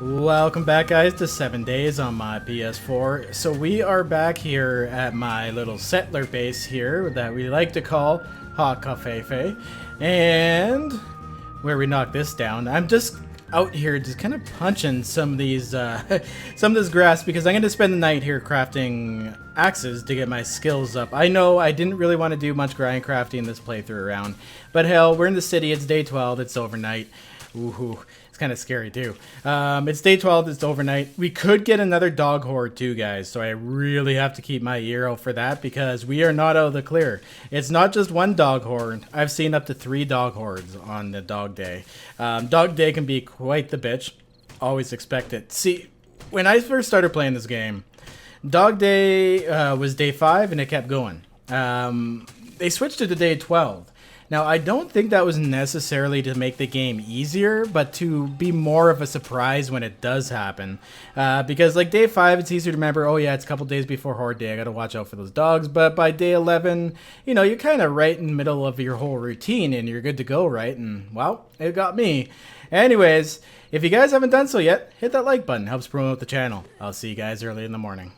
Welcome back, guys, to 7 Days on my PS4. So we are back here at my little settler base here that we like to call Hot Cafe, and where we knock this down. I'm just out here just kind of punching some of these some of this grass because I'm going to spend the night here crafting axes to get my skills up. I know I didn't really want to do much grind crafting this playthrough around, but hell, we're in the city. It's day 12. It's overnight. Woohoo. It's kind of scary too. It's day 12, it's overnight. We could get another dog horde too, guys, so I really have to keep my ear out for that because we are not out of the clear. It's not just one dog horde. I've seen up to 3 dog hordes on the dog day. Dog day can be quite the bitch. Always expect it. See, when I first started playing this game, dog day was day 5 and it kept going. They switched it to day 12. Now, I don't think that was necessarily to make the game easier, but to be more of a surprise when it does happen. Because, like, day 5, it's easier to remember, oh yeah, it's a couple days before Horde Day, I gotta watch out for those dogs. But by day 11, you know, you're kind of right in the middle of your whole routine, and you're good to go, right? And, well, it got me. Anyways, if you guys haven't done so yet, hit that like button, helps promote the channel. I'll see you guys early in the morning.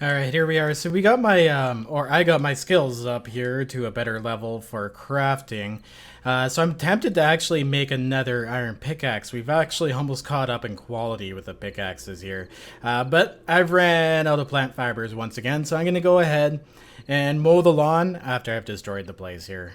Alright, here we are. So we got my, I got my skills up here to a better level for crafting. So I'm tempted to actually make another iron pickaxe. We've actually almost caught up in quality with the pickaxes here. But I've ran out of plant fibers once again, so I'm going to go ahead and mow the lawn after I've destroyed the place here.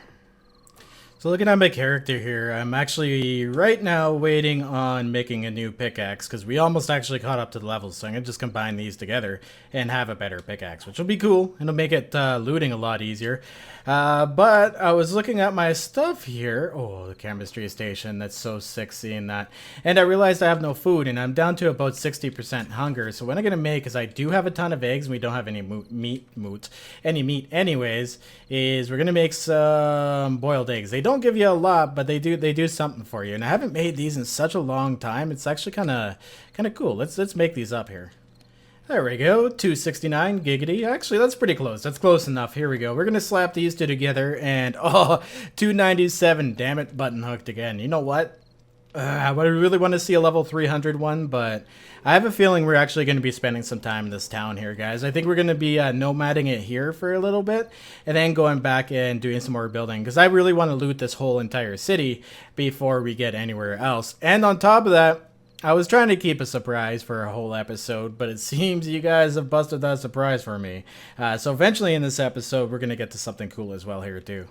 So looking at my character here, I'm actually right now waiting on making a new pickaxe because we almost actually caught up to the levels. So I'm going to just combine these together and have a better pickaxe, which will be cool. It'll make it looting a lot easier. But I was looking at my stuff here. Oh, the chemistry station. That's so sick seeing that. And I realized I have no food and I'm down to about 60% hunger. So what I'm going to make is I do have a ton of eggs and we don't have any meat anyways, is we're going to make some boiled eggs. They don't give you a lot, but they do something for you. And I haven't made these in such a long time. It's actually kind of cool. Let's make these up here. There we go. 269 giggity. Actually, that's pretty close. That's close enough. Here we go. We're gonna slap these two together, and oh, 297. Damn it, button hooked again. You know what? I really want to see a level 300 one, but I have a feeling we're actually going to be spending some time in this town here, guys. I think we're going to be nomading it here for a little bit, and then going back and doing some more building, because I really want to loot this whole entire city before we get anywhere else. And on top of that, I was trying to keep a surprise for a whole episode, but it seems you guys have busted that surprise for me. So eventually in this episode, we're going to get to something cool as well here, too.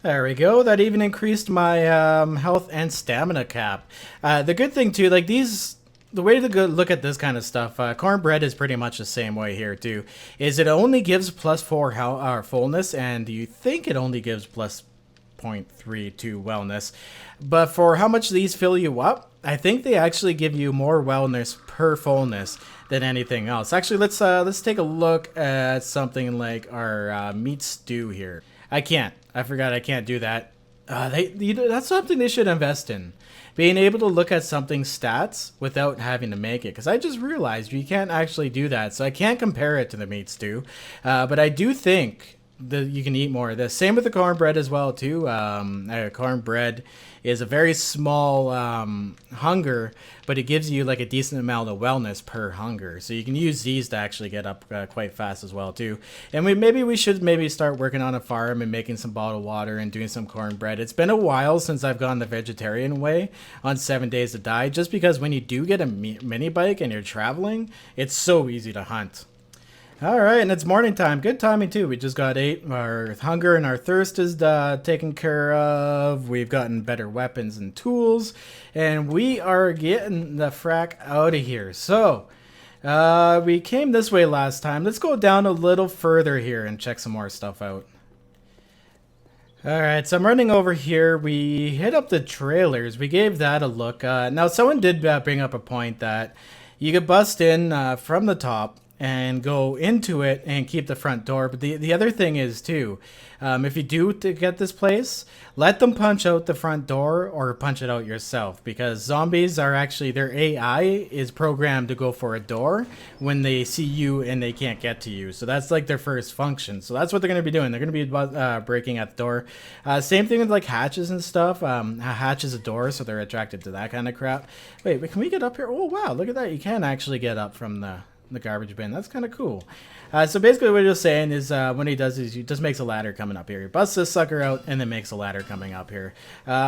There we go. That even increased my health and stamina cap. The good thing too, like these, the way to go look at this kind of stuff, Cornbread is pretty much the same way here too. Is it only gives +4 health, fullness, and you think it only gives +0.3 to wellness. But for how much these fill you up, I think they actually give you more wellness per fullness than anything else. Actually, let's take a look at something like our meat stew here. I forgot I can't do that. That's something they should invest in. Being able to look at something's stats without having to make it. Because I just realized you can't actually do that. So I can't compare it to the meat stew. But I do think that you can eat more of this. Same with the cornbread as well too. Cornbread is a very small hunger, but it gives you like a decent amount of wellness per hunger. So you can use these to actually get up quite fast as well too. And maybe we should start working on a farm and making some bottled water and doing some cornbread. It's been a while since I've gone the vegetarian way on 7 Days to Die, just because when you do get a mini bike and you're traveling, it's so easy to hunt. Alright, and it's morning time. Good timing too. We just got 8. Our hunger and our thirst is taken care of. We've gotten better weapons and tools. And we are getting the frack out of here. So, we came this way last time. Let's go down a little further here and check some more stuff out. Alright, so I'm running over here. We hit up the trailers. We gave that a look. Now, someone did bring up a point that you could bust in from the top and go into it and keep the front door. But the other thing is too, if you do to get this place, let them punch out the front door or punch it out yourself, because zombies are actually, their AI is programmed to go for a door when they see you and they can't get to you. So that's like their first function. So that's what they're going to be doing. They're going to be breaking at the door. Same thing with like hatches and stuff. A hatch is a door, so they're attracted to that kind of crap. Wait, can we get up here? Oh wow, look at that. You can actually get up from the garbage bin. That's kind of cool. So basically what he's saying is when he does is he just makes a ladder coming up here. He busts this sucker out and then makes a ladder coming up here,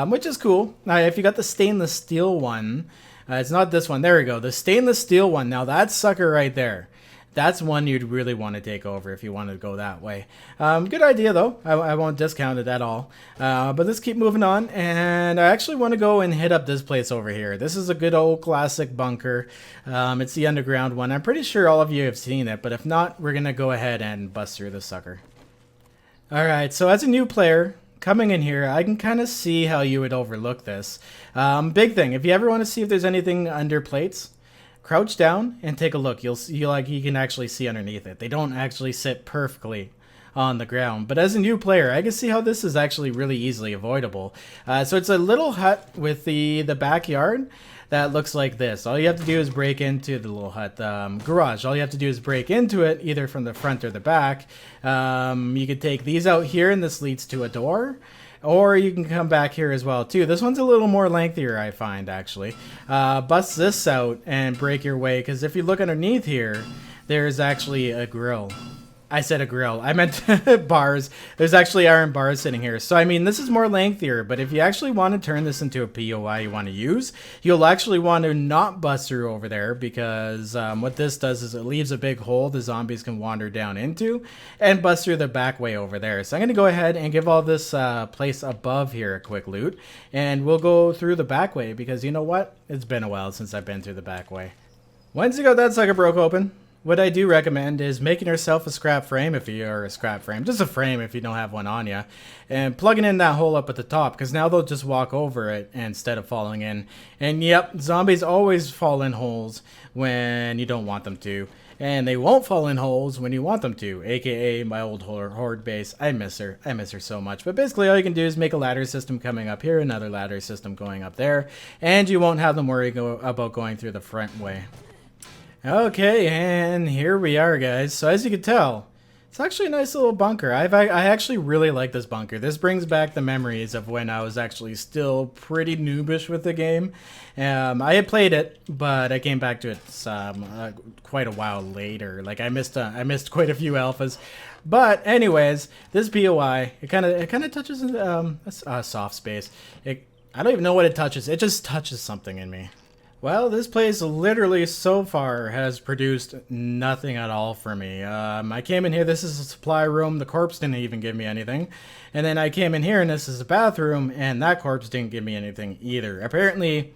which is cool. Now if you got the stainless steel one, it's not this one. There we go. The stainless steel one. Now that sucker right there, that's one you'd really want to take over if you wanted to go that way. Good idea, though. I won't discount it at all. But let's keep moving on. And I actually want to go and hit up this place over here. This is a good old classic bunker. It's the underground one. I'm pretty sure all of you have seen it. But if not, we're going to go ahead and bust through this sucker. Alright, so as a new player coming in here, I can kind of see how you would overlook this. Big thing, if you ever want to see if there's anything under plates, crouch down and take a look. You'll see, like, you can actually see underneath it. They don't actually sit perfectly on the ground. But as a new player, I can see how this is actually really easily avoidable. So it's a little hut with the backyard that looks like this. All you have to do is break into the little hut garage. All you have to do is break into it either from the front or the back. You could take these out here and this leads to a door. Or you can come back here as well, too. This one's a little more lengthier, I find, actually. Bust this out and break your way, because if you look underneath here, there's actually a grill. I said a grill. I meant bars. There's actually iron bars sitting here. So, I mean, this is more lengthier, but if you actually want to turn this into a POI you want to use, you'll actually want to not bust through over there, because what this does is it leaves a big hole the zombies can wander down into and bust through the back way over there. So I'm going to go ahead and give all this place above here a quick loot, and we'll go through the back way, because you know what? It's been a while since I've been through the back way. Once you got that sucker broke open, what I do recommend is making yourself a scrap frame if you are a scrap frame. Just a frame if you don't have one on you. And plugging in that hole up at the top, because now they'll just walk over it instead of falling in. And yep, zombies always fall in holes when you don't want them to. And they won't fall in holes when you want them to, aka my old horde base. I miss her. I miss her so much. But basically all you can do is make a ladder system coming up here, another ladder system going up there, and you won't have them worry about going through the front way. Okay, and here we are, guys. So as you can tell, it's actually a nice little bunker. I actually really like this bunker. This brings back the memories of when I was actually still pretty noobish with the game. I had played it, but I came back to it quite a while later. Like I missed quite a few alphas. But anyways, this POI, it kind of touches a soft space. I don't even know what it touches. It just touches something in me. Well, this place literally so far has produced nothing at all for me. I came in here, this is a supply room, the corpse didn't even give me anything. And then I came in here and this is a bathroom, and that corpse didn't give me anything either. Apparently,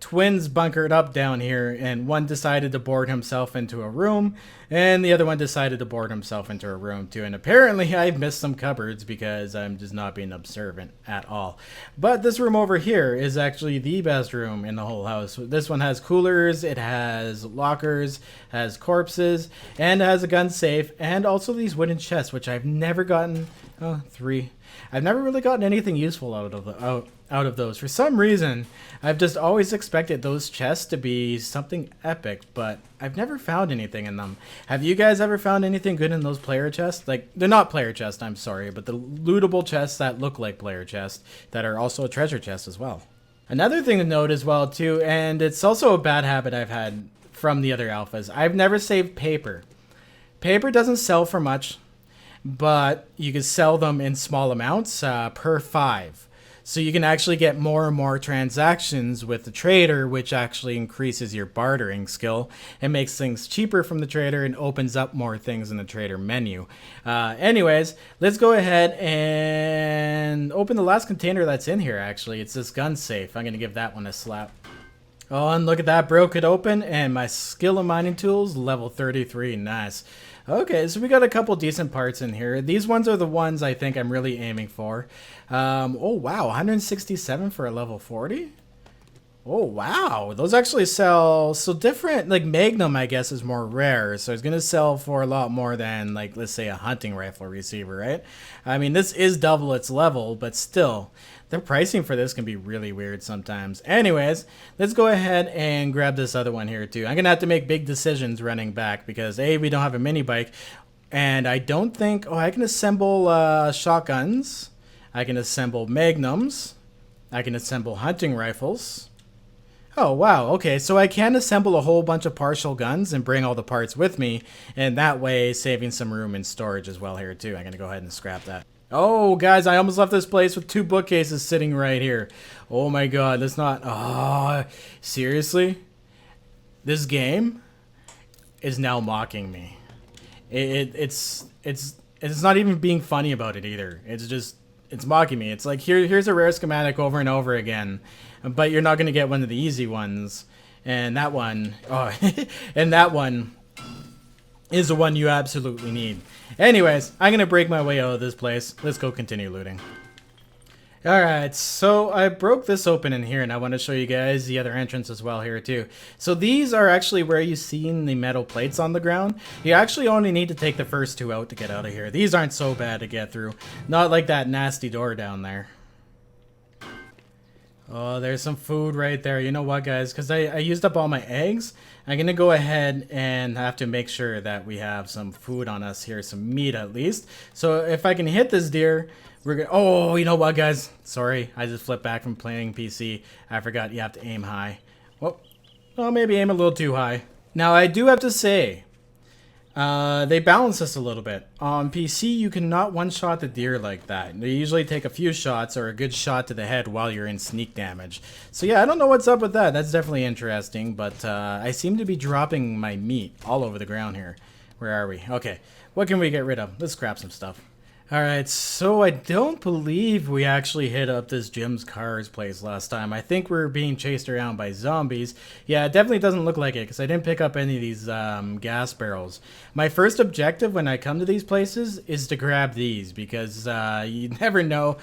twins bunkered up down here, and one decided to board himself into a room, and the other one decided to board himself into a room too. And apparently I've missed some cupboards because I'm just not being observant at all. But this room over here is actually the best room in the whole house. This one has coolers, it has lockers, has corpses, and it has a gun safe, and also these wooden chests, which I've never gotten. Oh, 3. I've never really gotten anything useful out of those. For some reason, I've just always expected those chests to be something epic, but I've never found anything in them. Have you guys ever found anything good in those player chests? Like, they're not player chests, I'm sorry, but the lootable chests that look like player chests that are also a treasure chest as well. Another thing to note as well, too, and it's also a bad habit I've had from the other alphas, I've never saved paper. Paper doesn't sell for much, but you can sell them in small amounts per 5. So you can actually get more and more transactions with the trader, which actually increases your bartering skill and makes things cheaper from the trader and opens up more things in the trader menu. Anyways, let's go ahead and open the last container that's in here, actually. It's this gun safe. I'm going to give that one a slap. Oh, and look at that, broke it open, and my skill of mining tools, level 33, nice. Okay, so we got a couple decent parts in here. These ones are the ones I think I'm really aiming for. Oh wow, 167 for a level 40? Oh, wow. Those actually sell so different. Like Magnum, I guess, is more rare. So it's going to sell for a lot more than, like, let's say a hunting rifle receiver, right? I mean, this is double its level, but still, the pricing for this can be really weird sometimes. Anyways, let's go ahead and grab this other one here, too. I'm going to have to make big decisions running back because, A, we don't have a mini bike. And I don't think... Oh, I can assemble shotguns. I can assemble magnums. I can assemble hunting rifles. Oh, wow. Okay, so I can assemble a whole bunch of partial guns and bring all the parts with me, and that way saving some room in storage as well here, too. I'm going to go ahead and scrap that. Oh, guys, I almost left this place with 2 bookcases sitting right here. Oh, my God. That's not... Oh, seriously? This game is now mocking me. It's not even being funny about it, either. It's just... It's mocking me. It's like, here's a rare schematic over and over again, but you're not going to get one of the easy ones. And that one, oh, and that one is the one you absolutely need. Anyways, I'm going to break my way out of this place. Let's go continue looting. Alright, so I broke this open in here, and I want to show you guys the other entrance as well here too. So these are actually where you see the metal plates on the ground. You actually only need to take the first 2 out to get out of here. These aren't so bad to get through. Not like that nasty door down there. Oh, there's some food right there. You know what, guys? Because I used up all my eggs, I'm going to go ahead and have to make sure that we have some food on us here. Some meat, at least. So if I can hit this deer... We're gonna, oh, you know what, guys? Sorry, I just flipped back from playing PC. I forgot you have to aim high. Well, maybe aim a little too high. Now, I do have to say, they balance this a little bit. On PC, you cannot one-shot the deer like that. They usually take a few shots or a good shot to the head while you're in sneak damage. So yeah, I don't know what's up with that. That's definitely interesting, but I seem to be dropping my meat all over the ground here. Where are we? Okay, what can we get rid of? Let's scrap some stuff. Alright, so I don't believe we actually hit up this Jim's Cars place last time. I think we're being chased around by zombies. Yeah, it definitely doesn't look like it because I didn't pick up any of these gas barrels. My first objective when I come to these places is to grab these because you never know.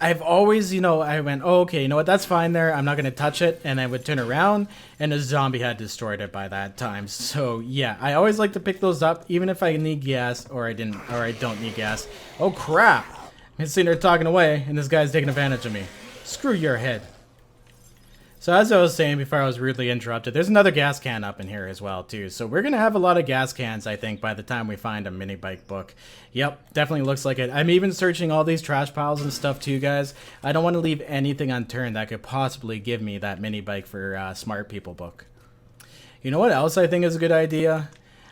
I've always, I went, oh, okay, you know what, that's fine there. I'm not going to touch it. And I would turn around and a zombie had destroyed it by that time. So yeah, I always like to pick those up, even if I need gas or I don't need gas. Oh, crap. I'm sitting there talking away and this guy's taking advantage of me. Screw your head. So as I was saying before I was rudely interrupted, there's another gas can up in here as well too. So we're going to have a lot of gas cans, I think, by the time we find a Minibike Book. Yep, definitely looks like it. I'm even searching all these trash piles and stuff too, guys. I don't want to leave anything unturned that could possibly give me that Minibike for Smart People book. You know what else I think is a good idea?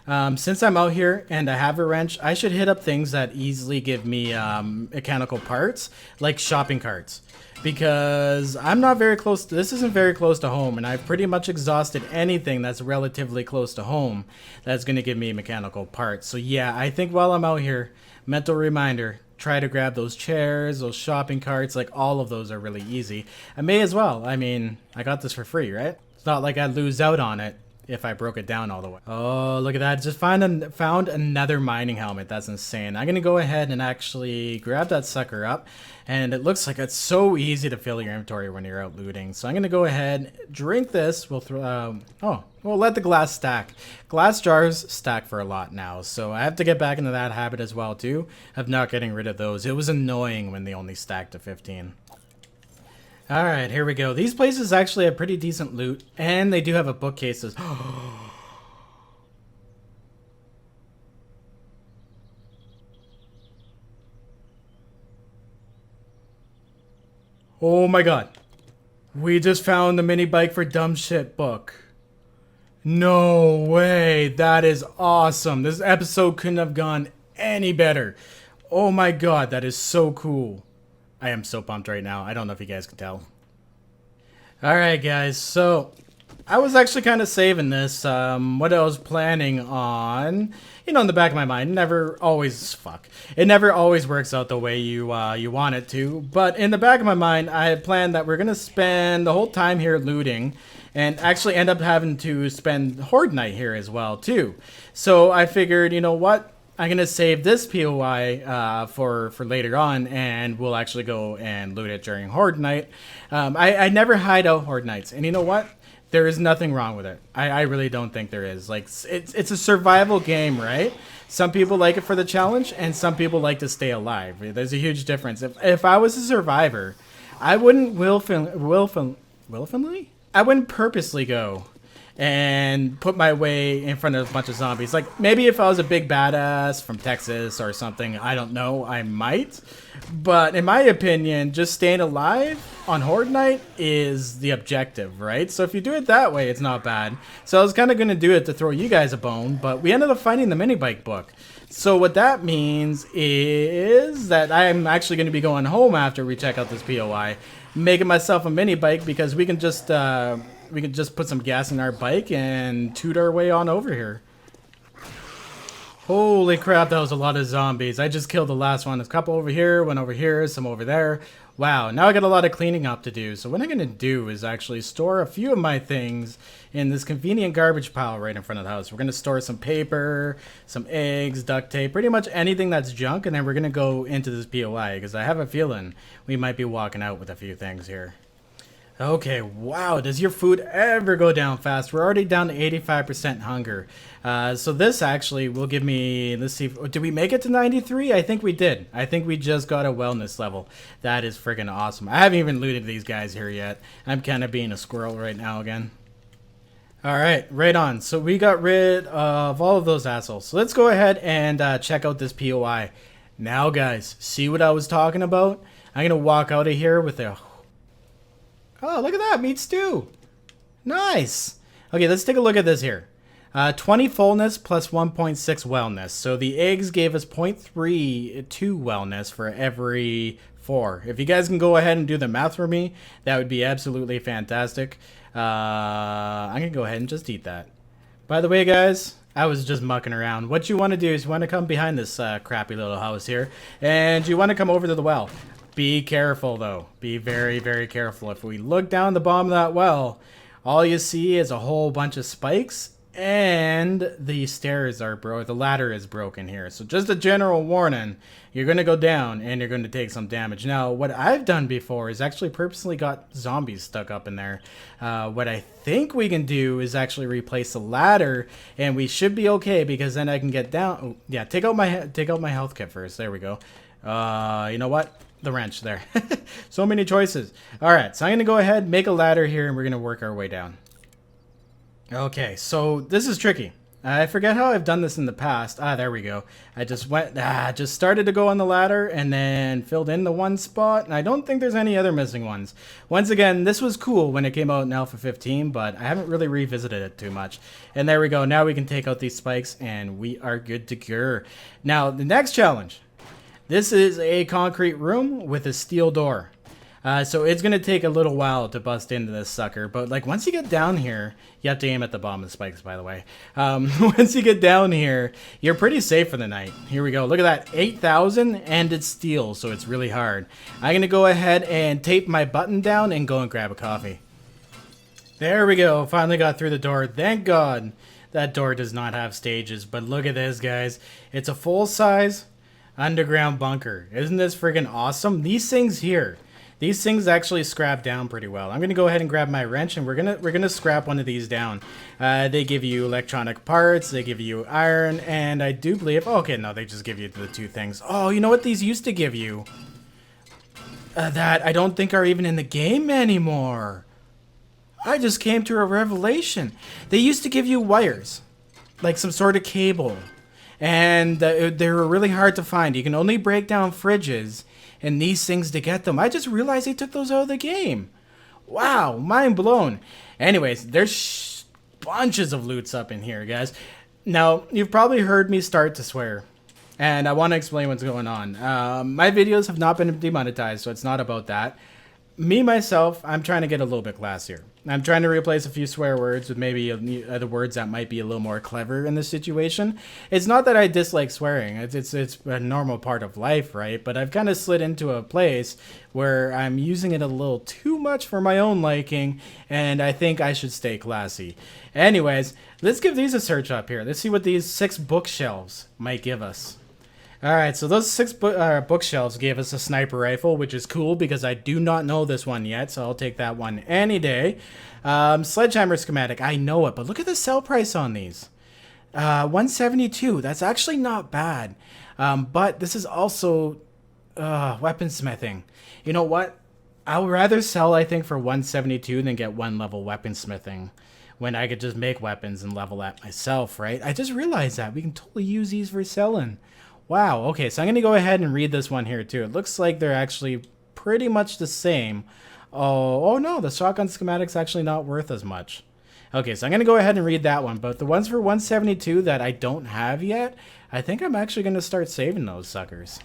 Since I'm out here and I have a wrench, I should hit up things that easily give me mechanical parts, like shopping carts. Because I'm not very close to, this isn't very close to home, and I've pretty much exhausted anything that's relatively close to home that's going to give me mechanical parts. So yeah, I think while I'm out here, mental reminder, try to grab those chairs, those shopping carts, like all of those are really easy. I may as well. I mean, I got this for free, right? It's not like I'd lose out on it if I broke it down all the way. Oh, look at that. Just found another mining helmet. That's insane. I'm going to go ahead and actually grab that sucker up. And it looks like it's so easy to fill your inventory when you're out looting. So I'm going to go ahead, drink this. We'll we'll let the glass stack. Glass jars stack for a lot now. So I have to get back into that habit as well too, of not getting rid of those. It was annoying when they only stacked to 15. Alright, here we go. These places actually have pretty decent loot, and they do have a bookcases. Oh my god. We just found the Minibike for Dumb Shit book. No way. That is awesome. This episode couldn't have gone any better. Oh my god, that is so cool. I am so pumped right now. I don't know if you guys can tell. Alright guys, so I was actually kind of saving this. What I was planning on, in the back of my mind, it never always works out the way you want it to. But in the back of my mind, I had planned that we're going to spend the whole time here looting and actually end up having to spend Horde Night here as well too. So I figured, you know what? I'm gonna save this POI for later on, and we'll actually go and loot it during Horde Night. I never hide out Horde Nights, and you know what? There is nothing wrong with it. I really don't think there is. Like, it's a survival game, right? Some people like it for the challenge, and some people like to stay alive. There's a huge difference. If I was a survivor, I wouldn't willfully? I wouldn't purposely go and put my way in front of a bunch of zombies. Like, maybe if I was a big badass from Texas or something, I don't know, I might. But in my opinion, just staying alive on Horde Night is the objective, right? So if you do it that way, it's not bad. So I was kind of going to do it to throw you guys a bone, but we ended up finding the Minibike Book. So what that means is that I'm actually going to be going home after we check out this POI, making myself a mini bike, because we can just put some gas in our bike and toot our way on over here. Holy crap, that was a lot of zombies. I just killed the last one. There's a couple over here, one over here, some over there. Wow, now I got a lot of cleaning up to do. So what I'm going to do is actually store a few of my things in this convenient garbage pile right in front of the house. We're going to store some paper, some eggs, duct tape, pretty much anything that's junk, and then we're going to go into this POI, because I have a feeling we might be walking out with a few things here. Okay, wow, does your food ever go down fast? We're already down to 85% hunger. So this actually will give me, let's see, did we make it to 93? I think we did. I think we just got a wellness level. That is freaking awesome. I haven't even looted these guys here yet. I'm kind of being a squirrel right now again. All right, right on. So we got rid of all of those assholes. So let's go ahead and check out this POI. Now, guys, see what I was talking about? I'm going to walk out of here with a... Oh, look at that, meat stew. Nice. Okay, let's take a look at this here. 20 fullness plus 1.6 wellness. So the eggs gave us 0.32 wellness for every 4. If you guys can go ahead and do the math for me, that would be absolutely fantastic. I'm going to go ahead and just eat that. By the way, guys, I was just mucking around. What you want to do is you want to come behind this crappy little house here, and you want to come over to the well. Be careful, though. Be very, very careful. If we look down the bottom of that well, all you see is a whole bunch of spikes, and the stairs are broken. The ladder is broken here. So just a general warning, you're going to go down, and you're going to take some damage. Now, what I've done before is actually purposely got zombies stuck up in there. What I think we can do is actually replace the ladder, and we should be okay, because then I can get down. Oh, yeah, take out my health kit first. There we go. You know what? The wrench there. So many choices. All right, so I'm going to go ahead, make a ladder here, and we're going to work our way down. Okay, so this is tricky. I forget how I've done this in the past. There we go. I just just started to go on the ladder and then filled in the one spot, and I don't think there's any other missing ones. Once again, this was cool when it came out in Alpha 15, but I haven't really revisited it too much. And there we go. Now we can take out these spikes, and we are good to go. Now, the next challenge. This is a concrete room with a steel door. So it's going to take a little while to bust into this sucker. But like once you get down here, you have to aim at the bottom of the spikes, by the way. Once you get down here, you're pretty safe for the night. Here we go. Look at that. 8,000 and it's steel, so it's really hard. I'm going to go ahead and tape my button down and go and grab a coffee. There we go. Finally got through the door. Thank God that door does not have stages. But look at this, guys. It's a full-size underground bunker. Isn't this friggin' awesome? These things here, these things actually scrap down pretty well. I'm gonna go ahead and grab my wrench, and we're gonna scrap one of these down. They give you electronic parts, they give you iron, and I do believe, okay, no, they just give you the 2 things. Oh, you know what these used to give you? That I don't think are even in the game anymore. I just came to a revelation. They used to give you wires, like some sort of cable. And they were really hard to find. You can only break down fridges and these things to get them. I just realized they took those out of the game. Wow, mind blown. Anyways, there's bunches of loots up in here, guys. Now, you've probably heard me start to swear, and I want to explain what's going on. My videos have not been demonetized, so it's not about that. Me, myself, I'm trying to get a little bit classier. I'm trying to replace a few swear words with maybe other words that might be a little more clever in this situation. It's not that I dislike swearing. It's a normal part of life, right? But I've kind of slid into a place where I'm using it a little too much for my own liking, and I think I should stay classy. Anyways, let's give these a search up here. Let's see what these 6 bookshelves might give us. Alright, so those 6 bookshelves gave us a sniper rifle, which is cool because I do not know this one yet, so I'll take that one any day. Sledgehammer schematic, I know it, but look at the sell price on these. 172, that's actually not bad. But this is also weaponsmithing. You know what? I would rather sell, I think, for 172 than get 1 level weaponsmithing, when I could just make weapons and level that myself, right? I just realized that. We can totally use these for selling. Wow, okay, so I'm going to go ahead and read this one here too. It looks like they're actually pretty much the same. Oh no, the shotgun schematic's actually not worth as much. Okay, so I'm going to go ahead and read that one, but the ones for 172 that I don't have yet, I think I'm actually going to start saving those suckers.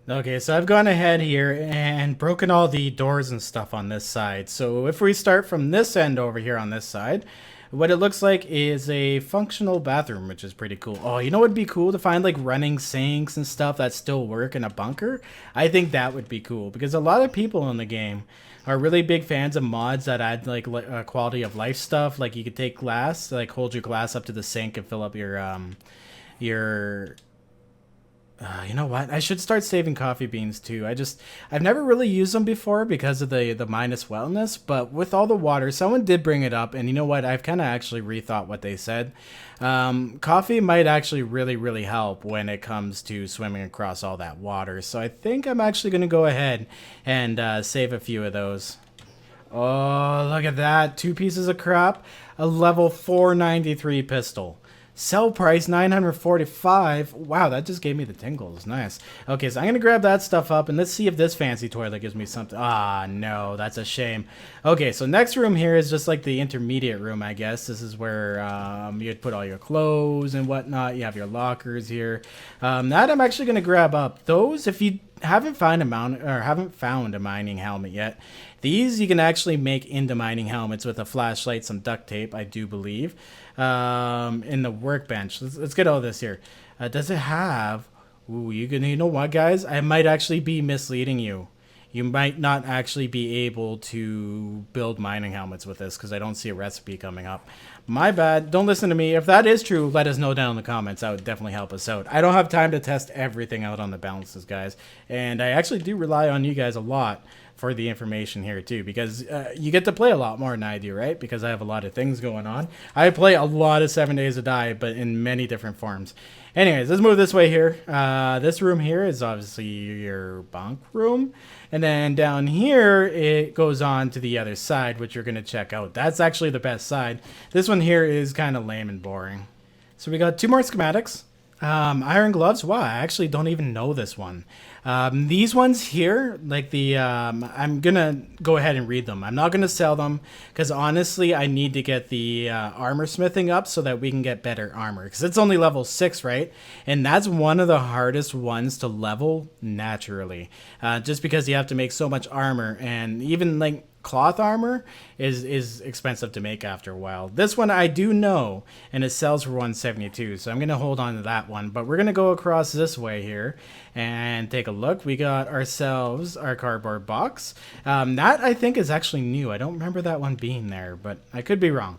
Okay, so I've gone ahead here and broken all the doors and stuff on this side. So if we start from this end over here on this side, what it looks like is a functional bathroom, which is pretty cool. Oh, you know what would be cool? To find like running sinks and stuff that still work in a bunker. I think that would be cool because a lot of people in the game are really big fans of mods that add like quality of life stuff. Like you could take glass, like hold your glass up to the sink and fill up your you know what? I should start saving coffee beans too. I've never really used them before because of the minus wellness, but with all the water, someone did bring it up, and you know what? I've kind of actually rethought what they said. Coffee might actually really help when it comes to swimming across all that water. So I think I'm actually going to go ahead and save a few of those. Oh, look at that. 2 pieces of crap. A level 493 pistol. Sell price 945. Wow, that just gave me the tingles. Nice. Okay, so I'm gonna grab that stuff up and let's see if this fancy toilet gives me something. Ah, no, that's a shame. Okay, so next room here is just like the intermediate room, I guess. This is where you'd put all your clothes and whatnot. You have your lockers here. That I'm actually gonna grab up. Those, if you haven't found a mining helmet yet, these you can actually make into mining helmets with a flashlight, some duct tape, I do believe. In the workbench. Let's get all this here. Does it have... Ooh, you know what, guys? I might actually be misleading you. You might not actually be able to build mining helmets with this because I don't see a recipe coming up. My bad. Don't listen to me. If that is true, let us know down in the comments. That would definitely help us out. I don't have time to test everything out on the balances, guys. And I actually do rely on you guys a lot for the information here too, because you get to play a lot more than I do, right? Because I have a lot of things going on. I play a lot of 7 Days to Die, but in many different forms. Anyways, let's move this way here. This room here is obviously your bunk room. And then down here, it goes on to the other side, which you're going to check out. That's actually the best side. This one here is kind of lame and boring. So we got 2 more schematics. Iron gloves. Wow, I actually don't even know this one. These ones here, like I'm gonna go ahead and read them. I'm not gonna sell them because honestly, I need to get the armor smithing up so that we can get better armor because it's only level 6, right? And that's one of the hardest ones to level naturally, just because you have to make so much armor, and even like cloth armor is expensive to make after a while. This one I do know, and it sells for 172, so I'm gonna hold on to that one. But we're gonna go across this way here and take a look. We got ourselves our cardboard box. That I think is actually new. I don't remember that one being there, but I could be wrong.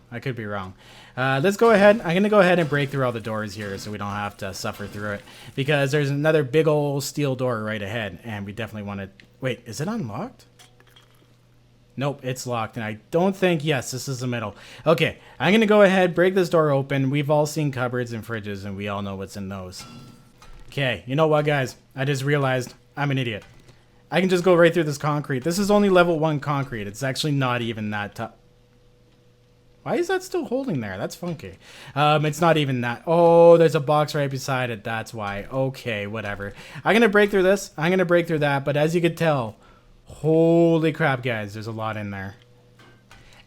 Let's go ahead. I'm gonna go ahead and break through all the doors here so we don't have to suffer through it, because there's another big old steel door right ahead, and we definitely want to... Wait, is it unlocked? Nope, it's locked, and I don't think... Yes, this is the middle. Okay, I'm going to go ahead, break this door open. We've all seen cupboards and fridges, and we all know what's in those. Okay, you know what, guys? I just realized I'm an idiot. I can just go right through this concrete. This is only level 1 concrete. It's actually not even that tough. Why is that still holding there? That's funky. It's not even that. Oh, there's a box right beside it. That's why. Okay, whatever. I'm going to break through this. I'm going to break through that, but as you could tell... Holy crap, guys, there's a lot in there.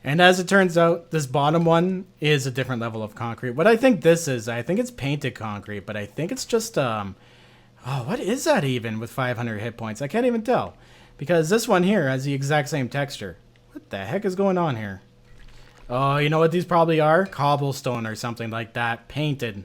And as it turns out, this bottom one is a different level of concrete. What I think this is, I think it's painted concrete, but I think it's just, oh, what is that even with 500 hit points? I can't even tell. Because this one here has the exact same texture. What the heck is going on here? Oh, you know what these probably are? Cobblestone or something like that, painted.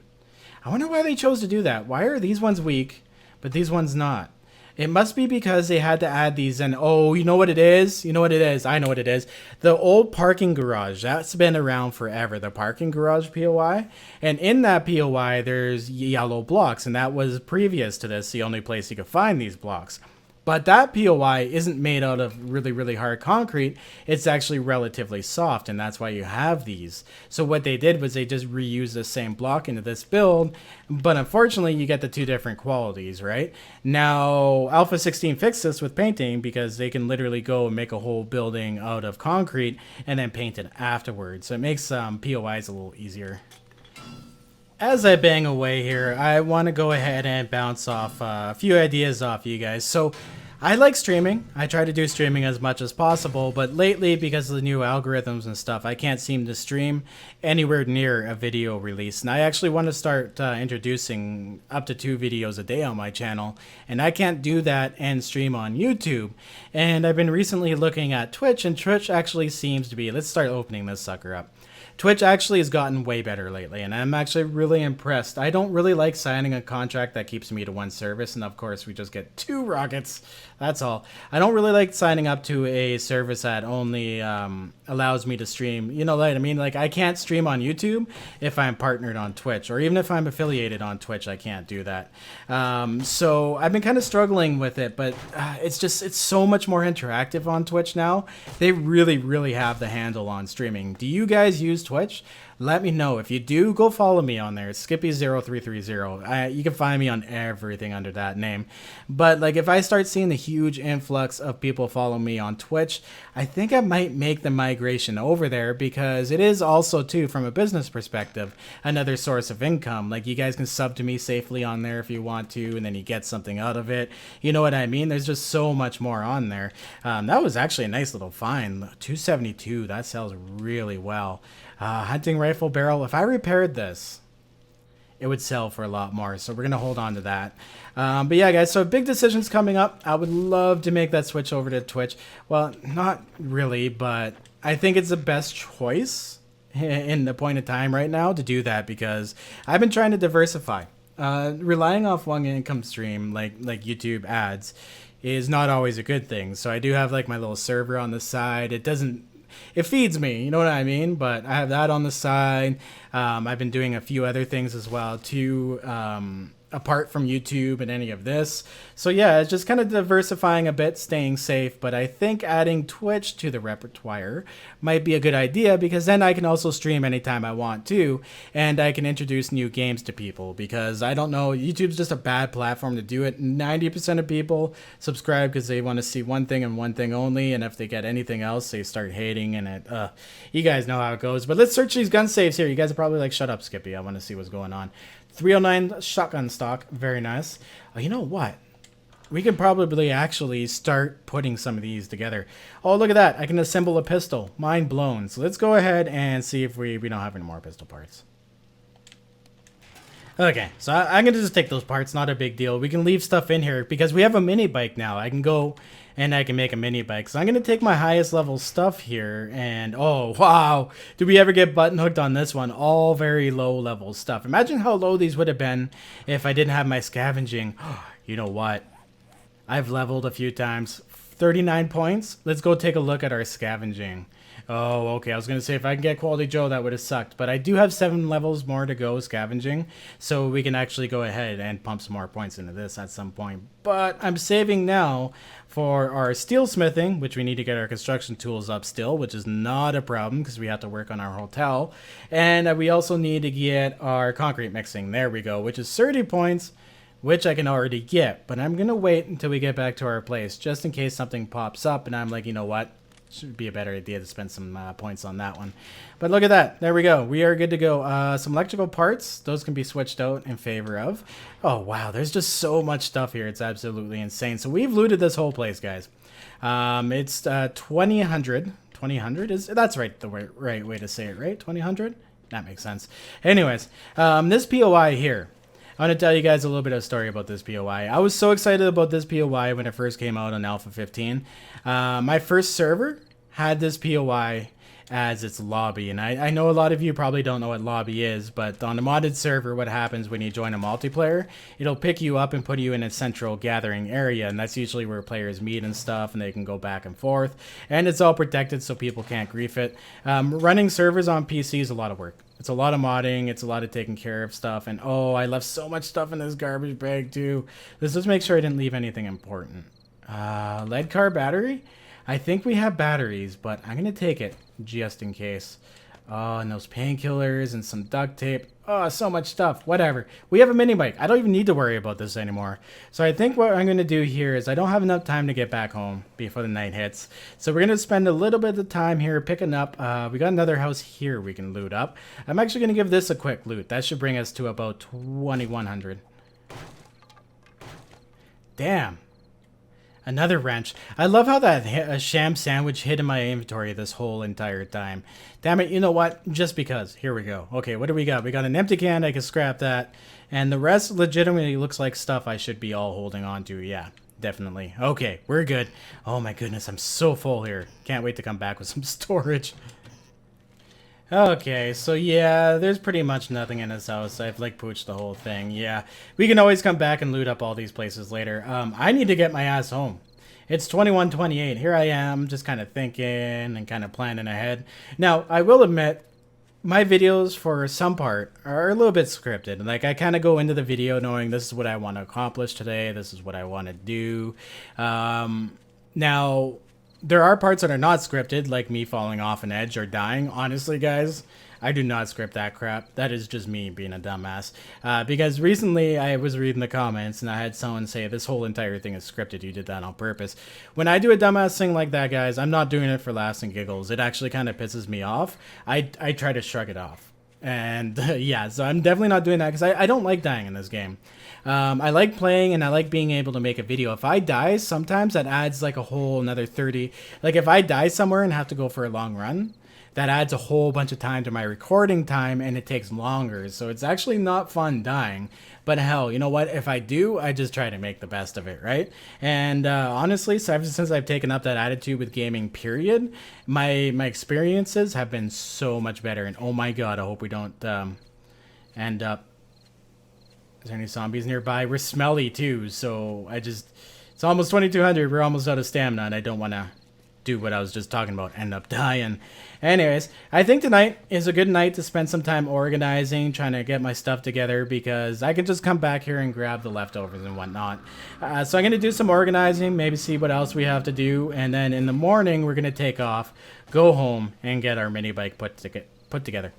I wonder why they chose to do that. Why are these ones weak, but these ones not? It must be because they had to add these in. Oh, you know what it is? You know what it is? I know what it is. The old parking garage. That's been around forever. The parking garage POI. And in that POI, there's yellow blocks. And that was previous to this the only place you could find these blocks. But that POI isn't made out of really, really hard concrete. It's actually relatively soft, and that's why you have these. So what they did was they just reused the same block into this build, but unfortunately you get the two different qualities, right? Now, Alpha 16 fixed this with painting because they can literally go and make a whole building out of concrete and then paint it afterwards. So it makes POIs a little easier. As I bang away here, I want to go ahead and bounce off a few ideas off you guys. So I like streaming. I try to do streaming as much as possible, but lately, because of the new algorithms and stuff, I can't seem to stream anywhere near a video release. And I actually want to start introducing up to 2 videos a day on my channel, and I can't do that and stream on YouTube. And I've been recently looking at Twitch, and Twitch actually seems to be, let's start opening this sucker up. Twitch actually has gotten way better lately, and I'm actually really impressed. I don't really like signing a contract that keeps me to one service, and of course we just get 2 rockets. That's all. I don't really like signing up to a service that only allows me to stream. You know what I mean? Like, I can't stream on YouTube if I'm partnered on Twitch, or even if I'm affiliated on Twitch, I can't do that. So I've been kind of struggling with it, but it's so much more interactive on Twitch now. They really, really have the handle on streaming. Do you guys use Twitch? Let me know. If you do, go follow me on there. It's Skippy0330. You can find me on everything under that name. But like, if I start seeing the huge influx of people following me on Twitch, I think I might make the migration over there, because it is also, too, from a business perspective, another source of income. Like, you guys can sub to me safely on there if you want to, and then you get something out of it. You know what I mean? There's just so much more on there. That was actually a nice little find. 272. That sells really well. Hunting rifle barrel. If I repaired this, it would sell for a lot more. So we're going to hold on to that. But yeah, guys, so big decisions coming up. I would love to make that switch over to Twitch. Well, not really, but I think it's the best choice in the point of time right now to do that, because I've been trying to diversify. Relying off one income stream like YouTube ads is not always a good thing. So I do have like my little server on the side. It feeds me, you know what I mean? But I have that on the side. I've been doing a few other things as well too, apart from YouTube and any of this. So yeah, it's just kind of diversifying a bit, staying safe. But I think adding Twitch to the repertoire might be a good idea, because then I can also stream anytime I want to, and I can introduce new games to people, because I don't know, YouTube's just a bad platform to do it. 90% of people subscribe because they want to see one thing and one thing only, and if they get anything else, they start hating, and you guys know how it goes. But let's search these gun saves here. You guys are probably like, shut up, Skippy. I want to see what's going on. 309 shotgun stock. Very nice. You know what? We can probably actually start putting some of these together. Oh, look at that. I can assemble a pistol. Mind blown. So let's go ahead and see if we don't have any more pistol parts. Okay, so I'm going to just take those parts. Not a big deal. We can leave stuff in here because we have a mini bike now. I can go and I can make a mini bike. So I'm going to take my highest level stuff here. And oh, wow. Did we ever get button hooked on this one? All very low level stuff. Imagine how low these would have been if I didn't have my scavenging. You know what? I've leveled a few times. 39 points. Let's go take a look at our scavenging. Oh, okay. I was going to say, if I can get Quality Joe, that would have sucked. But I do have 7 levels more to go scavenging. So we can actually go ahead and pump some more points into this at some point. But I'm saving now for our steel smithing, which we need to get our construction tools up still, which is not a problem because we have to work on our hotel. And we also need to get our concrete mixing. There we go, which is 30 points. Which I can already get, but I'm going to wait until we get back to our place, just in case something pops up, and I'm like, you know what? Should be a better idea to spend some points on that one. But look at that. There we go. We are good to go. Some electrical parts. Those can be switched out in favor of. Oh, wow. There's just so much stuff here. It's absolutely insane. So we've looted this whole place, guys. It's 2000. 2000 is... That's right. The right way to say it, right? 2000? That makes sense. Anyways, this POI here. I want to tell you guys a little bit of a story about this POI. I was so excited about this POI when it first came out on Alpha 15. My first server had this POI as its lobby. And I know a lot of you probably don't know what lobby is, but on a modded server, what happens when you join a multiplayer, it'll pick you up and put you in a central gathering area, and that's usually where players meet and stuff, and they can go back and forth, and it's all protected so people can't grief it. Running servers on PC is a lot of work. It's a lot of modding, it's a lot of taking care of stuff, and oh, I left so much stuff in this garbage bag too. Let's just make sure I didn't leave anything important. Lead car battery? I think we have batteries, but I'm gonna take it just in case. Oh, and those painkillers and some duct tape. Oh, so much stuff. Whatever. We have a mini bike. I don't even need to worry about this anymore. So I think what I'm going to do here is I don't have enough time to get back home before the night hits. So we're going to spend a little bit of time here picking up. We got another house here we can loot up. I'm actually going to give this a quick loot. That should bring us to about 2,100. Damn. Another wrench. I love how that sham sandwich hid in my inventory this whole entire time. Damn it, you know what? Just because. Here we go. Okay, what do we got? We got an empty can. I can scrap that. And the rest legitimately looks like stuff I should be all holding on to. Yeah, definitely. Okay, we're good. Oh my goodness, I'm so full here. Can't wait to come back with some storage. Okay, so yeah, there's pretty much nothing in this house. I've like pooched the whole thing. Yeah, we can always come back and loot up all these places later. I need to get my ass home. It's 21:28. Here I am, just kind of thinking and kind of planning ahead. Now, I will admit, my videos for some part are a little bit scripted. Like, I kind of go into the video knowing this is what I want to accomplish today. This is what I want to do. Now, there are parts that are not scripted, like me falling off an edge or dying. Honestly, guys, I do not script that crap. That is just me being a dumbass. Because recently I was reading the comments and I had someone say this whole entire thing is scripted. You did that on purpose. When I do a dumbass thing like that, guys, I'm not doing it for laughs and giggles. It actually kind of pisses me off. I try to shrug it off. And yeah, so I'm definitely not doing that because I don't like dying in this game. I like playing and I like being able to make a video. If I die, sometimes that adds like a whole another 30. Like if I die somewhere and have to go for a long run, that adds a whole bunch of time to my recording time and it takes longer. So it's actually not fun dying. But hell, you know what? If I do, I just try to make the best of it, right? And honestly, so ever since I've taken up that attitude with gaming, period, my experiences have been so much better. And oh my god, I hope we don't end up... Is there any zombies nearby? We're smelly too, so it's almost 2200. We're almost out of stamina, and I don't want to do what I was just talking about, end up dying. Anyways, I think tonight is a good night to spend some time organizing, trying to get my stuff together, because I can just come back here and grab the leftovers and whatnot. So I'm going to do some organizing, maybe see what else we have to do, and then in the morning we're going to take off, go home, and get our mini bike put together.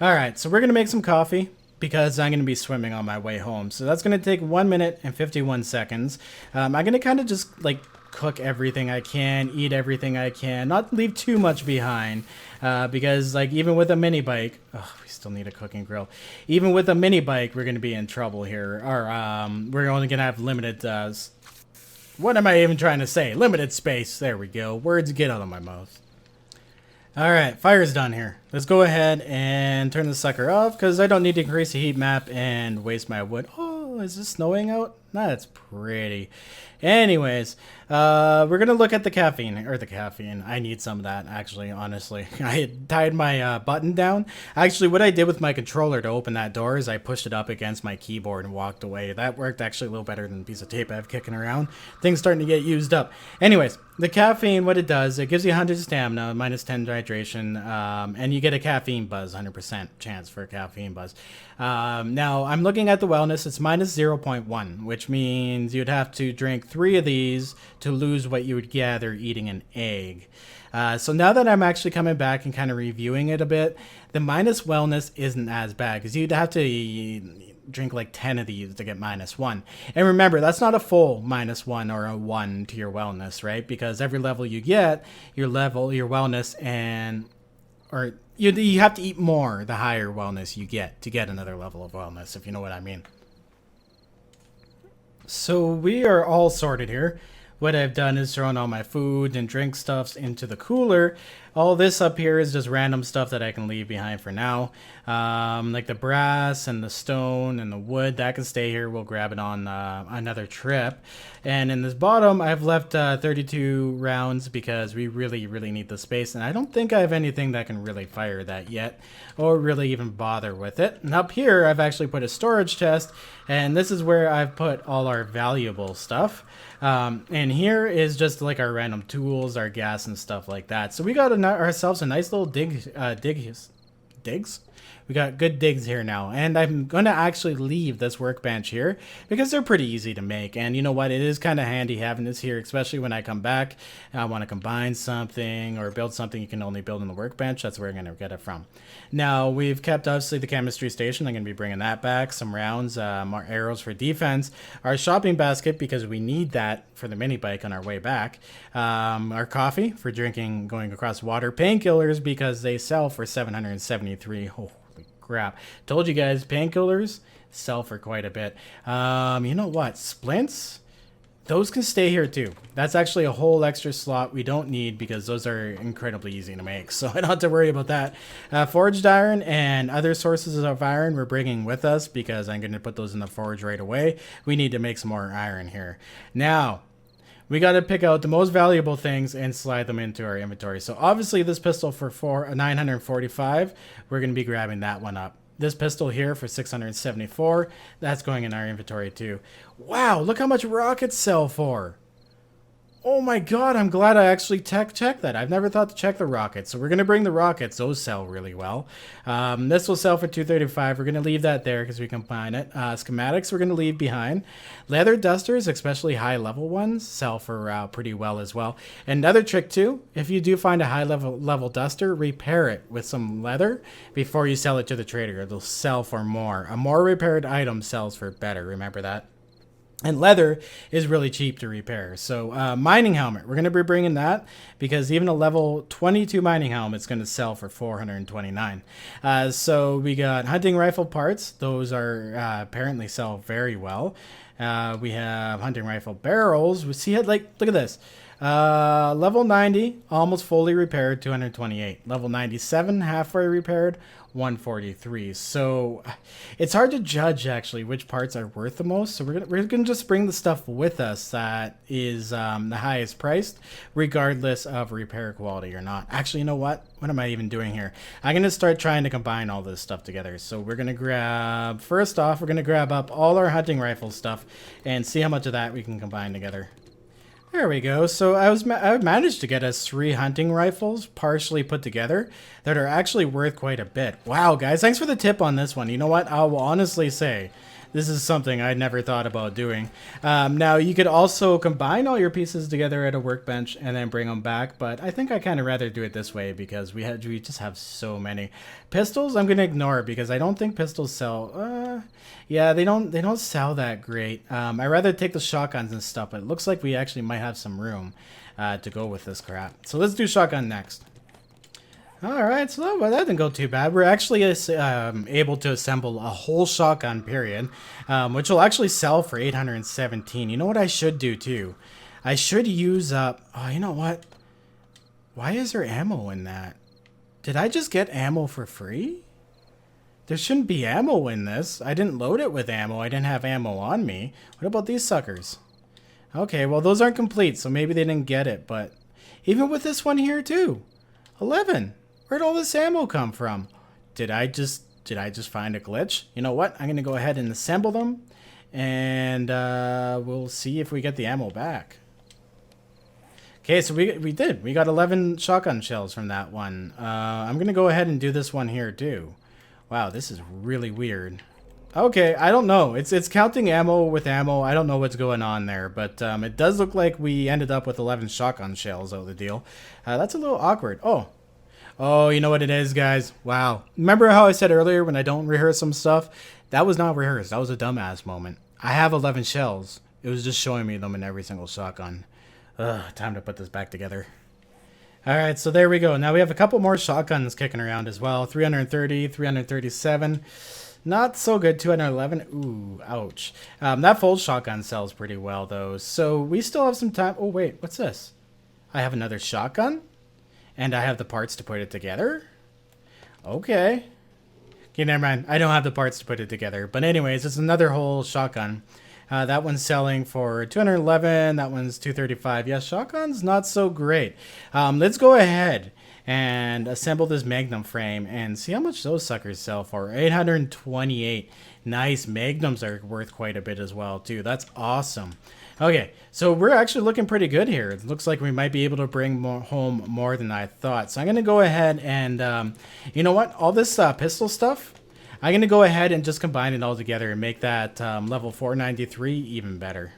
Alright, so we're going to make some coffee, because I'm going to be swimming on my way home. So that's going to take 1 minute and 51 seconds. I'm going to kind of just like cook everything I can, eat everything I can, not leave too much behind, because like even with a mini bike, oh, we still need a cooking grill. Even with a mini bike, we're going to be in trouble here. Or we're only going to have limited, what am I even trying to say? Limited space. There we go. Words get out of my mouth. Alright, fire's done here. Let's go ahead and turn the sucker off, because I don't need to increase the heat map and waste my wood. Oh, is it snowing out? That's pretty. Anyways, we're going to look at the caffeine. I need some of that, actually, honestly. I had tied my button down. Actually, what I did with my controller to open that door is I pushed it up against my keyboard and walked away. That worked actually a little better than a piece of tape I have kicking around. Things starting to get used up. Anyways, the caffeine, what it does, it gives you 100 stamina, minus 10 hydration, and you get a caffeine buzz, 100% chance for a caffeine buzz. Now, I'm looking at the wellness. It's minus 0.1, which means you'd have to drink 3 of these to lose what you would gather eating an egg. So now that I'm actually coming back and kind of reviewing it a bit, the minus wellness isn't as bad, because you'd have to drink like 10 of these to get minus 1. And remember, that's not a full minus 1 or a 1 to your wellness, right? Because every level you get, your wellness, and or you have to eat more the higher wellness you get to get another level of wellness, if you know what I mean. So we are all sorted here. What I've done is thrown all my food and drink stuffs into the cooler. All this up here is just random stuff that I can leave behind for now. Like the brass and the stone and the wood, that can stay here. We'll grab it on another trip. And in this bottom, I've left 32 rounds because we really need the space. And I don't think I have anything that can really fire that yet or really even bother with it. And up here, I've actually put a storage chest. And this is where I've put all our valuable stuff. And here is just like our random tools, our gas and stuff like that. So we got ourselves a nice little digs? We got good digs here now, and I'm going to actually leave this workbench here because they're pretty easy to make. And you know what, it is kind of handy having this here, especially when I come back and I want to combine something or build something you can only build on the workbench. That's where I'm going to get it from. Now we've kept obviously the chemistry station. I'm going to be bringing that back, some rounds, more arrows for defense, our shopping basket because we need that for the mini bike on our way back, our coffee for drinking going across water, painkillers because they sell for 773. Holy crap, told you guys, painkillers sell for quite a bit. You know what, splints, those can stay here too. That's actually a whole extra slot we don't need because those are incredibly easy to make, so I don't have to worry about that. Forged iron and other sources of iron we're bringing with us because I'm going to put those in the forge right away. We need to make some more iron here. Now we got to pick out the most valuable things and slide them into our inventory. So obviously this pistol for 945, we're going to be grabbing that one up. This pistol here for 674, that's going in our inventory too. Wow, look how much rockets sell for. Oh my god, I'm glad I actually checked that. I've never thought to check the rockets. So we're going to bring the rockets. Those sell really well. This will sell for 235. We're going to leave that there because we combine it. Schematics we're going to leave behind. Leather dusters, especially high level ones, sell for pretty well as well. Another trick too, if you do find a high level duster, repair it with some leather before you sell it to the trader. It'll sell for more. A more repaired item sells for better. Remember that. And leather is really cheap to repair. So mining helmet, we're going to be bringing that because even a level 22 mining helmet is going to sell for 429. So we got hunting rifle parts. Those are apparently sell very well. We have hunting rifle barrels. We see it like, look at this. Level 90, almost fully repaired, 228. Level 97, halfway repaired, 143. So it's hard to judge actually which parts are worth the most. So we're gonna just bring the stuff with us that is the highest priced, regardless of repair quality or not. Actually, you know what? What am I even doing here? I'm gonna start trying to combine all this stuff together. So we're gonna grab, first off, we're gonna grab up all our hunting rifle stuff and see how much of that we can combine together. There we go. So I managed to get us 3 hunting rifles partially put together that are actually worth quite a bit. Wow, guys, thanks for the tip on this one. You know what? I will honestly say this is something I never thought about doing. Now, you could also combine all your pieces together at a workbench and then bring them back, but I think I kind of rather do it this way because we just have so many. Pistols, I'm going to ignore because I don't think pistols sell. Yeah, they don't sell that great. I'd rather take the shotguns and stuff, but it looks like we actually might have some room to go with this crap. So let's do shotgun next. Alright, so that didn't go too bad. We're actually able to assemble a whole shotgun, period, which will actually sell for 817. You know what I should do, too? I should use up... Oh, you know what? Why is there ammo in that? Did I just get ammo for free? There shouldn't be ammo in this. I didn't load it with ammo. I didn't have ammo on me. What about these suckers? Okay, well, those aren't complete, so maybe they didn't get it, but... Even with this one here, too. 11. Where'd all this ammo come from? Did I just find a glitch? You know what? I'm going to go ahead and assemble them. And we'll see if we get the ammo back. Okay, so we did. We got 11 shotgun shells from that one. I'm going to go ahead and do this one here too. Wow, this is really weird. Okay, I don't know. It's counting ammo with ammo. I don't know what's going on there. But it does look like we ended up with 11 shotgun shells out of the deal. That's a little awkward. Oh, you know what it is, guys? Wow. Remember how I said earlier when I don't rehearse some stuff? That was not rehearsed. That was a dumbass moment. I have 11 shells. It was just showing me them in every single shotgun. Time to put this back together. Alright, so there we go. Now we have a couple more shotguns kicking around as well. 330, 337. Not so good. 211. Ooh, ouch. That full shotgun sells pretty well, though. So we still have some time. Oh, wait. What's this? I have another shotgun? And I have the parts to put it together? Okay. Okay, never mind. I don't have the parts to put it together. But anyways, it's another whole shotgun. That one's selling for 211. That one's 235. Yes, shotgun's not so great. Let's go ahead and assemble this Magnum frame and see how much those suckers sell for. 828. Nice. Magnums are worth quite a bit as well, too. That's awesome. Okay, so we're actually looking pretty good here. It looks like we might be able to bring home more than I thought. So I'm going to go ahead and, you know what? All this pistol stuff, I'm going to go ahead and just combine it all together and make that level 493 even better.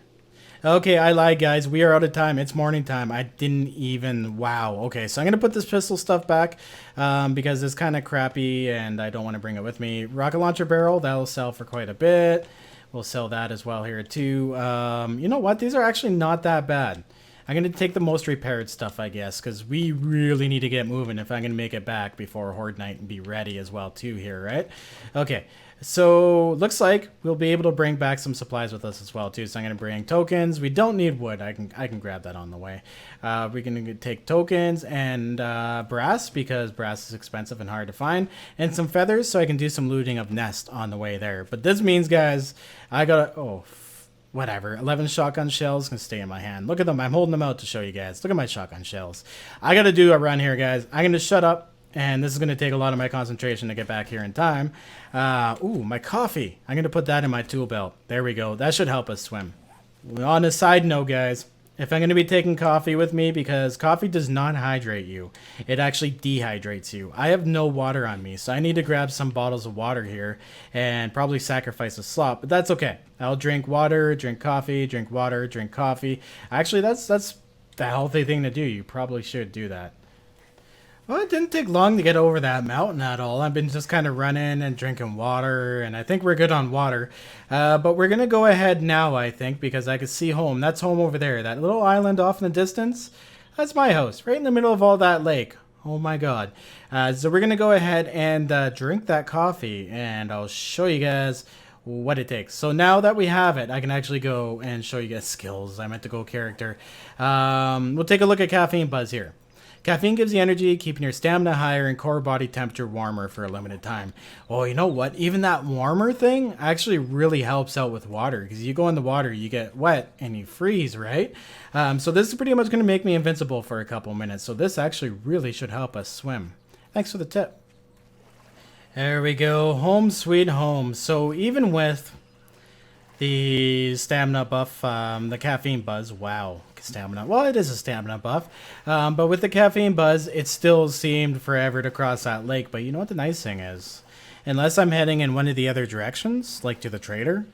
Okay, I lied, guys. We are out of time. It's morning time. I didn't even... Wow. Okay, so I'm going to put this pistol stuff back because it's kind of crappy and I don't want to bring it with me. Rocket launcher barrel, that'll sell for quite a bit. We'll sell that as well here too. You know what? These are actually not that bad. I'm going to take the most repaired stuff, I guess, because we really need to get moving if I'm going to make it back before Horde Night and be ready as well too here, right? Okay, so looks like we'll be able to bring back some supplies with us as well too. So I'm going to bring tokens. We don't need wood. I can grab that on the way. We're going to take tokens and brass because brass is expensive and hard to find. And some feathers so I can do some looting of nest on the way there. But this means, guys, I got to... Oh, whatever. 11 shotgun shells can stay in my hand. Look at them. I'm holding them out to show you guys. Look at my shotgun shells. I got to do a run here, guys. I'm going to shut up. And this is going to take a lot of my concentration to get back here in time. Ooh, my coffee. I'm going to put that in my tool belt. There we go. That should help us swim. On a side note, guys, if I'm going to be taking coffee with me, because coffee does not hydrate you. It actually dehydrates you. I have no water on me, so I need to grab some bottles of water here and probably sacrifice a slop, but that's okay. I'll drink water, drink coffee, drink water, drink coffee. Actually, that's the healthy thing to do. You probably should do that. Well, it didn't take long to get over that mountain at all. I've been just kind of running and drinking water, and I think we're good on water. But we're going to go ahead now, I think, because I can see home. That's home over there. That little island off in the distance, that's my house, right in the middle of all that lake. Oh my god. So we're going to go ahead and drink that coffee, and I'll show you guys what it takes. So now that we have it, I can actually go and show you guys skills. I meant to go character. We'll take a look at caffeine buzz here. Caffeine gives you energy, keeping your stamina higher and core body temperature warmer for a limited time. Oh, you know what? Even that warmer thing actually really helps out with water, because you go in the water, you get wet and you freeze, right? So this is pretty much going to make me invincible for a couple minutes. So this actually really should help us swim. Thanks for the tip. There we go. Home sweet home. So even with the stamina buff, the caffeine buzz, wow. Stamina. Well, it is a stamina buff, but with the caffeine buzz, it still seemed forever to cross that lake. But you know what the nice thing is? Unless I'm heading in one of the other directions, like to the trader,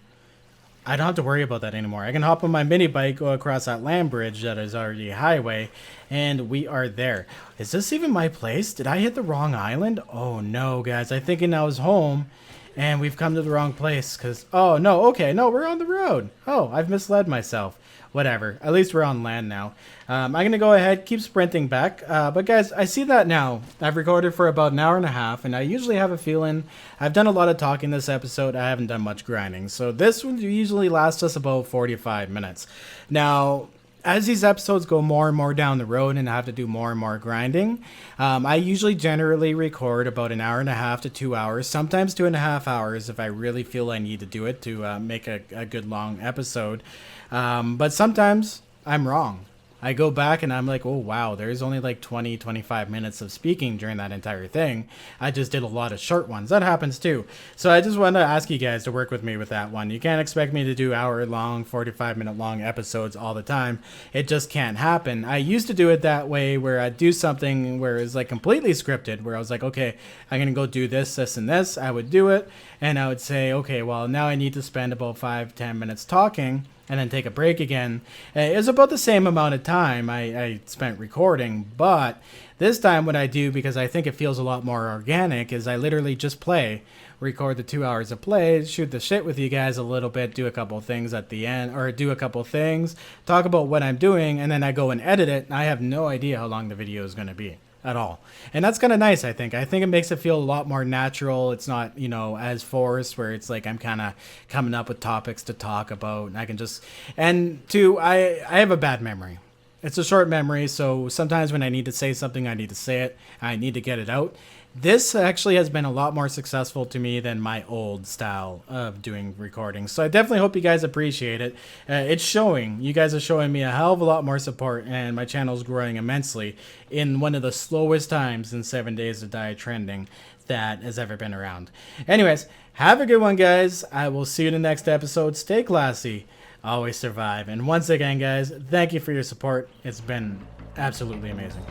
I don't have to worry about that anymore. I can hop on my mini bike, go across that land bridge that is already a highway, and we are there. Is this even my place? Did I hit the wrong island? Oh no, guys. I'm thinking I was home, and we've come to the wrong place, because... Oh, no, okay, no, we're on the road. Oh, I've misled myself. Whatever. At least we're on land now. I'm going to go ahead, keep sprinting back. But guys, I see that now. I've recorded for about an hour and a half, and I usually have a feeling I've done a lot of talking this episode. I haven't done much grinding. So this would usually last us about 45 minutes. Now, as these episodes go more and more down the road and I have to do more and more grinding, I usually generally record about an hour and a half to 2 hours, sometimes 2.5 hours if I really feel I need to do it to make a good long episode. But sometimes I'm wrong. I go back and I'm like, oh wow, there's only like 20-25 minutes of speaking during that entire thing. I just did a lot of short ones. That happens too. So I just want to ask you guys to work with me with that one. You can't expect me to do hour-long, 45-minute-long episodes all the time. It just can't happen. I used to do it that way, where I'd do something where it's like completely scripted, where I was like, okay, I'm gonna go do this, this, and this. I would do it, and I would say, okay, well, now I need to spend about 5-10 minutes talking, and then take a break again. It was about the same amount of time I spent recording, but this time what I do, because I think it feels a lot more organic, is I literally just play, record the 2 hours of play, shoot the shit with you guys a little bit, do a couple things at the end, or do a couple things, talk about what I'm doing, and then I go and edit it, and I have no idea how long the video is going to be at all. And that's kind of nice, I think. I think it makes it feel a lot more natural. It's not, you know, as forced, where it's like I'm kind of coming up with topics to talk about, and I can just... And two, I have a bad memory. it's a short memory, so sometimes when I need to say something, I need to say it. I need to get it out. This actually has been a lot more successful to me than my old style of doing recordings. So I definitely hope you guys appreciate it. It's showing. You guys are showing me a hell of a lot more support, and my channel is growing immensely in one of the slowest times in 7 Days to Die trending that has ever been around. Anyways, have a good one, guys. I will see you in the next episode. Stay classy. Always survive. And once again, guys, thank you for your support. It's been absolutely amazing.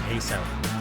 Peace out.